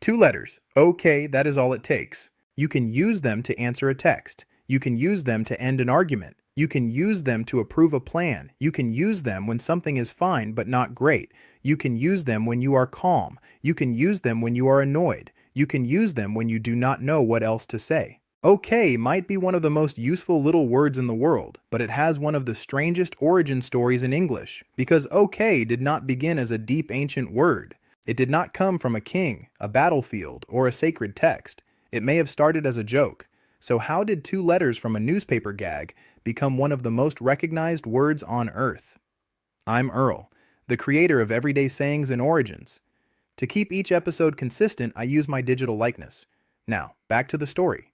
Two letters. Okay, that is all it takes. You can use them to answer a text. You can use them to end an argument. You can use them to approve a plan. You can use them when something is fine but not great. You can use them when you are calm. You can use them when you are annoyed. You can use them when you do not know what else to say. Okay might be one of the most useful little words in the world, but it has one of the strangest origin stories in English, because okay did not begin as a deep ancient word. It did not come from a king, a battlefield, or a sacred text. It may have started as a joke. So how did two letters from a newspaper gag become one of the most recognized words on earth? I'm Earl, the creator of Everyday Sayings and Origins. To keep each episode consistent, I use my digital likeness. Now, back to the story.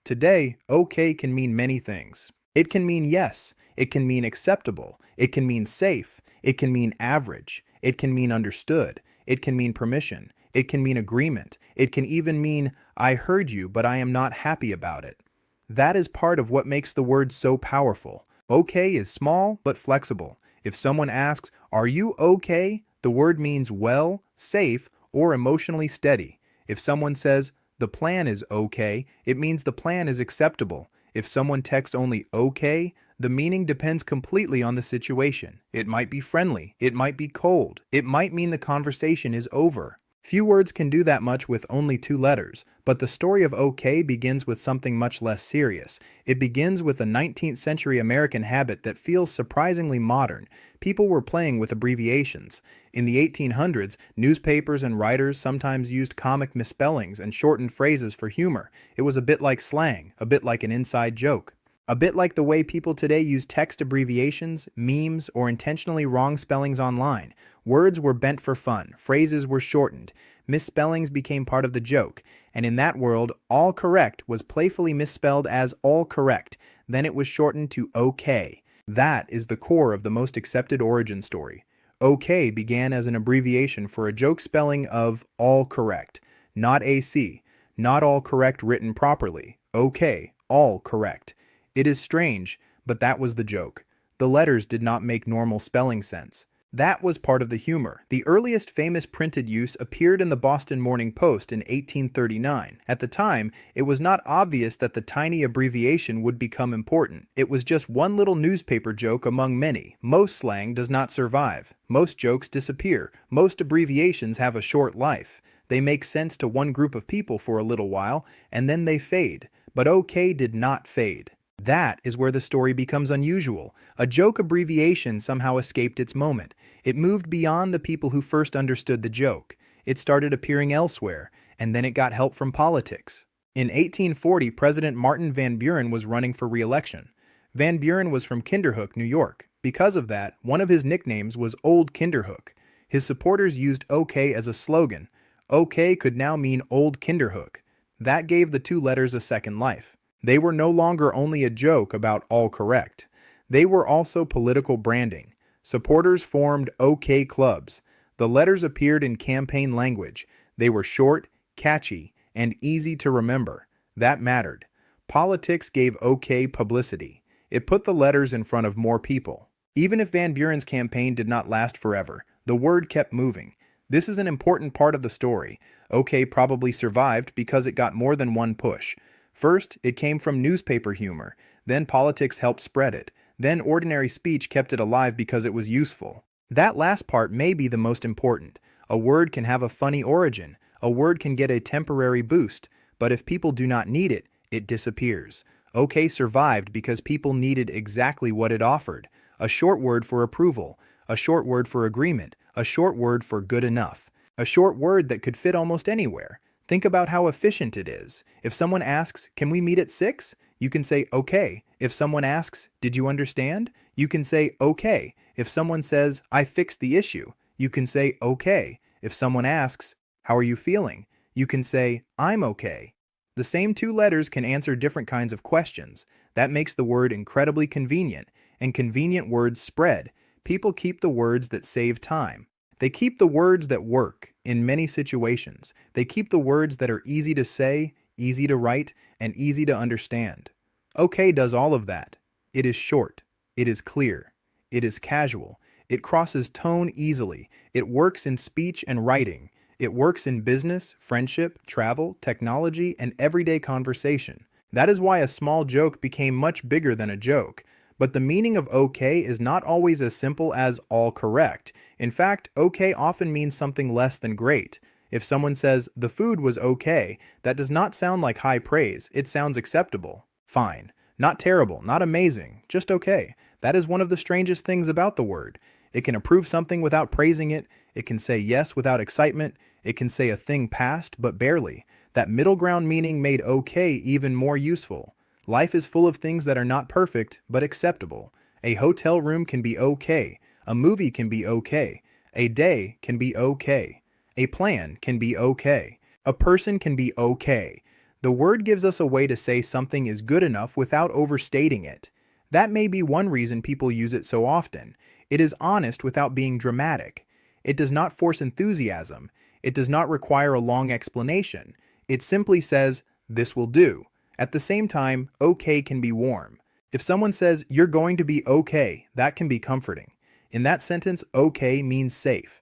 Today, okay can mean many things. It can mean yes. It can mean acceptable. It can mean safe. It can mean average. It can mean understood. It can mean permission. It can mean agreement. It can even mean, I heard you, but I am not happy about it. That is part of what makes the word so powerful. Okay is small but flexible. If someone asks, are you okay? The word means well, safe, or emotionally steady. If someone says, the plan is okay, it means the plan is acceptable. If someone texts only okay, the meaning depends completely on the situation. It might be friendly, it might be cold, it might mean the conversation is over. Few words can do that much with only two letters, but the story of okay begins with something much less serious. It begins with a 19th century American habit that feels surprisingly modern. People were playing with abbreviations. In the 1800s, newspapers and writers sometimes used comic misspellings and shortened phrases for humor. It was a bit like slang, a bit like an inside joke. A bit like the way people today use text abbreviations, memes, or intentionally wrong spellings online. Words were bent for fun, phrases were shortened, misspellings became part of the joke, and in that world, all correct was playfully misspelled as all correct. Then it was shortened to okay. That is the core of the most accepted origin story. Okay began as an abbreviation for a joke spelling of all correct, not AC, not all correct written properly. Okay, all correct. It is strange, but that was the joke. The letters did not make normal spelling sense. That was part of the humor. The earliest famous printed use appeared in the Boston Morning Post in 1839. At the time, it was not obvious that the tiny abbreviation would become important. It was just one little newspaper joke among many. Most slang does not survive. Most jokes disappear. Most abbreviations have a short life. They make sense to one group of people for a little while, and then they fade. But okay did not fade. That is where the story becomes unusual. A joke abbreviation somehow escaped its moment. It moved beyond the people who first understood the joke. It started appearing elsewhere, and then it got help from politics. In 1840, President Martin Van Buren was running for re-election. Van Buren was from Kinderhook, New York. Because of that, one of his nicknames was Old Kinderhook. His supporters used OK as a slogan. OK could now mean Old Kinderhook. That gave the two letters a second life. They were no longer only a joke about all correct. They were also political branding. Supporters formed OK clubs. The letters appeared in campaign language. They were short, catchy, and easy to remember. That mattered. Politics gave OK publicity. It put the letters in front of more people. Even if Van Buren's campaign did not last forever, the word kept moving. This is an important part of the story. OK probably survived because it got more than one push. First, it came from newspaper humor. Then politics helped spread it. Then ordinary speech kept it alive because it was useful. That last part may be the most important. A word can have a funny origin. A word can get a temporary boost. But if people do not need it, it disappears. OK survived because people needed exactly what it offered. A short word for approval. A short word for agreement. A short word for good enough. A short word that could fit almost anywhere. Think about how efficient it is. If someone asks, can we meet at 6? You can say, okay. If someone asks, did you understand? You can say, okay. If someone says, I fixed the issue, you can say, okay. If someone asks, how are you feeling? You can say, I'm okay. The same two letters can answer different kinds of questions. That makes the word incredibly convenient, and convenient words spread. People keep the words that save time. They keep the words that work in many situations. They keep the words that are easy to say, easy to write, and easy to understand. OK does all of that. It is short. It is clear. It is casual. It crosses tone easily. It works in speech and writing. It works in business, friendship, travel, technology, and everyday conversation. That is why a small joke became much bigger than a joke. But the meaning of okay is not always as simple as all correct. In fact, okay often means something less than great. If someone says, the food was okay, that does not sound like high praise, it sounds acceptable. Fine. Not terrible, not amazing, just okay. That is one of the strangest things about the word. It can approve something without praising it, it can say yes without excitement, it can say a thing passed but barely. That middle ground meaning made okay even more useful. Life is full of things that are not perfect, but acceptable. A hotel room can be okay. A movie can be okay. A day can be okay. A plan can be okay. A person can be okay. The word gives us a way to say something is good enough without overstating it. That may be one reason people use it so often. It is honest without being dramatic. It does not force enthusiasm. It does not require a long explanation. It simply says, this will do. At the same time, okay can be warm. If someone says, you're going to be okay, that can be comforting. In that sentence, okay means safe.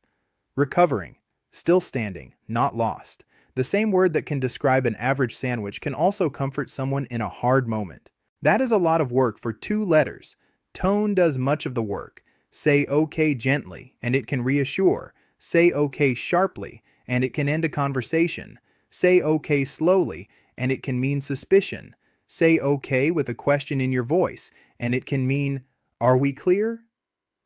Recovering, still standing, not lost. The same word that can describe an average sandwich can also comfort someone in a hard moment. That is a lot of work for 2 letters. Tone does much of the work. Say okay gently, and it can reassure. Say okay sharply, and it can end a conversation. Say okay slowly, and it can mean suspicion. Say okay with a question in your voice, and it can mean, are we clear?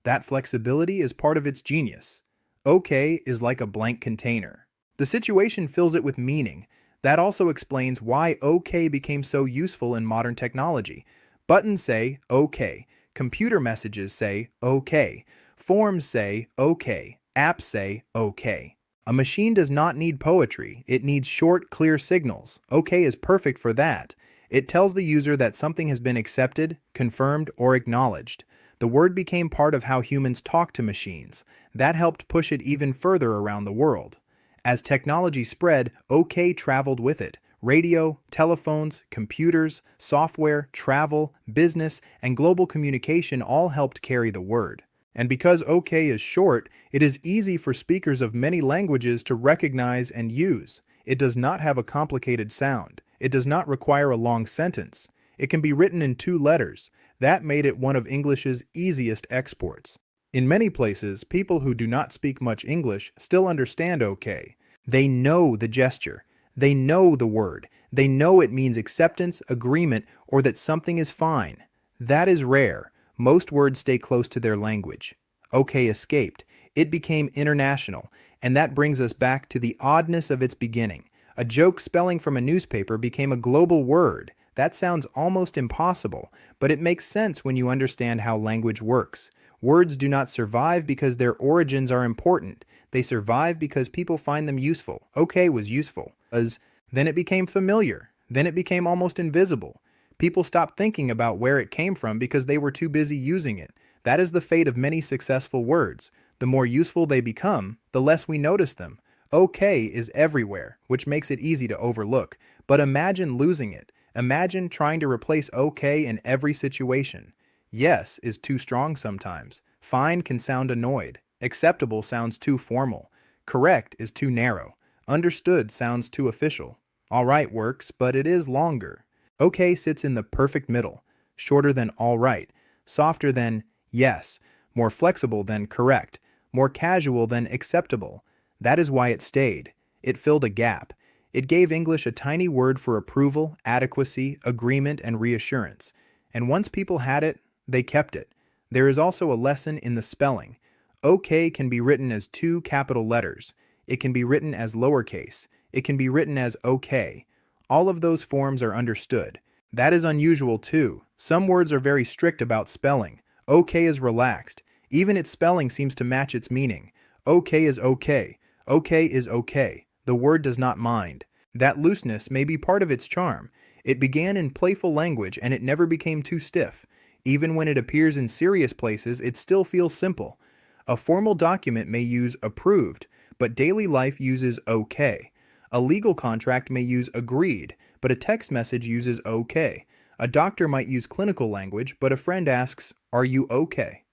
That flexibility is part of its genius. Okay is like a blank container. The situation fills it with meaning. That also explains why okay became so useful in modern technology. Buttons say okay. Computer messages say okay. Forms say okay. Apps say okay. A machine does not need poetry. It needs short, clear signals. Okay is perfect for that. It tells the user that something has been accepted, confirmed, or acknowledged. The word became part of how humans talk to machines. That helped push it even further around the world. As technology spread, OK traveled with it. Radio, telephones, computers, software, travel, business, and global communication all helped carry the word. And because OK is short, it is easy for speakers of many languages to recognize and use. It does not have a complicated sound. It does not require a long sentence. It can be written in 2 letters. That made it one of English's easiest exports. In many places, people who do not speak much English still understand OK. They know the gesture. They know the word. They know it means acceptance, agreement, or that something is fine. That is rare. Most words stay close to their language. OK escaped. It became international, and that brings us back to the oddness of its beginning. A joke spelling from a newspaper became a global word. That sounds almost impossible, but it makes sense when you understand how language works. Words do not survive because their origins are important. They survive because people find them useful. OK was useful. Then it became familiar. Then it became almost invisible. People stopped thinking about where it came from because they were too busy using it. That is the fate of many successful words. The more useful they become, the less we notice them. OK is everywhere, which makes it easy to overlook. But imagine losing it. Imagine trying to replace OK in every situation. Yes is too strong sometimes. Fine can sound annoyed. Acceptable sounds too formal. Correct is too narrow. Understood sounds too official. All right works, but it is longer. OK sits in the perfect middle, shorter than all right, softer than yes, more flexible than correct, more casual than acceptable. That is why it stayed. It filled a gap. It gave English a tiny word for approval, adequacy, agreement, and reassurance. And once people had it, they kept it. There is also a lesson in the spelling. OK can be written as 2 capital letters. It can be written as lowercase. It can be written as OK. All of those forms are understood. That is unusual too. Some words are very strict about spelling. OK is relaxed. Even its spelling seems to match its meaning. OK is OK. OK is OK. The word does not mind. That looseness may be part of its charm. It began in playful language and it never became too stiff. Even when it appears in serious places, it still feels simple. A formal document may use approved, but daily life uses OK. A legal contract may use agreed, but a text message uses OK. A doctor might use clinical language, but a friend asks, "Are you okay?"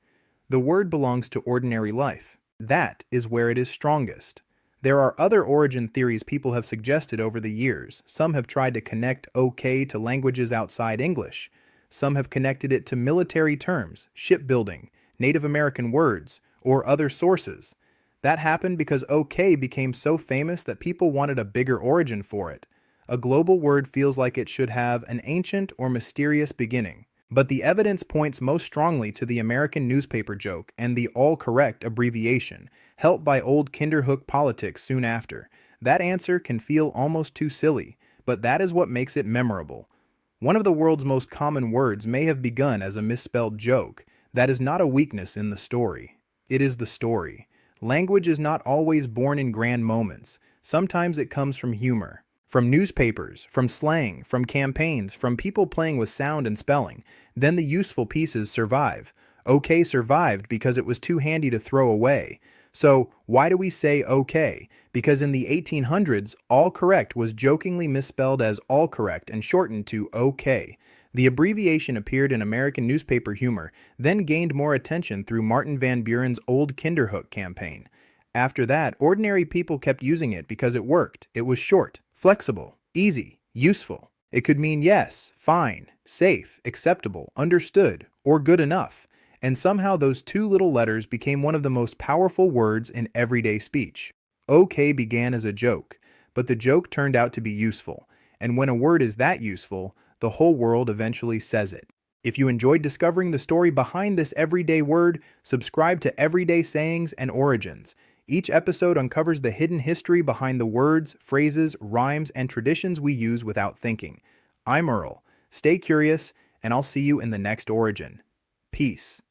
The word belongs to ordinary life. That is where it is strongest. There are other origin theories people have suggested over the years. Some have tried to connect OK to languages outside English. Some have connected it to military terms, shipbuilding, Native American words, or other sources. That happened because OK became so famous that people wanted a bigger origin for it. A global word feels like it should have an ancient or mysterious beginning. But the evidence points most strongly to the American newspaper joke and the all correct abbreviation, helped by old Kinderhook politics soon after. That answer can feel almost too silly, but that is what makes it memorable. One of the world's most common words may have begun as a misspelled joke. That is not a weakness in the story. It is the story. Language is not always born in grand moments. Sometimes it comes from humor. From newspapers, from slang, from campaigns, from people playing with sound and spelling. Then the useful pieces survive. OK survived because it was too handy to throw away. So, why do we say OK? Because in the 1800s, all correct was jokingly misspelled as all correct and shortened to OK. The abbreviation appeared in American newspaper humor, then gained more attention through Martin Van Buren's old Kinderhook campaign. After that, ordinary people kept using it because it worked. It was short, flexible, easy, useful. It could mean yes, fine, safe, acceptable, understood, or good enough. And somehow those two little letters became one of the most powerful words in everyday speech. OK began as a joke, but the joke turned out to be useful. And when a word is that useful, the whole world eventually says it. If you enjoyed discovering the story behind this everyday word, subscribe to Everyday Sayings and Origins. Each episode uncovers the hidden history behind the words, phrases, rhymes, and traditions we use without thinking. I'm Earl. Stay curious, and I'll see you in the next origin. Peace.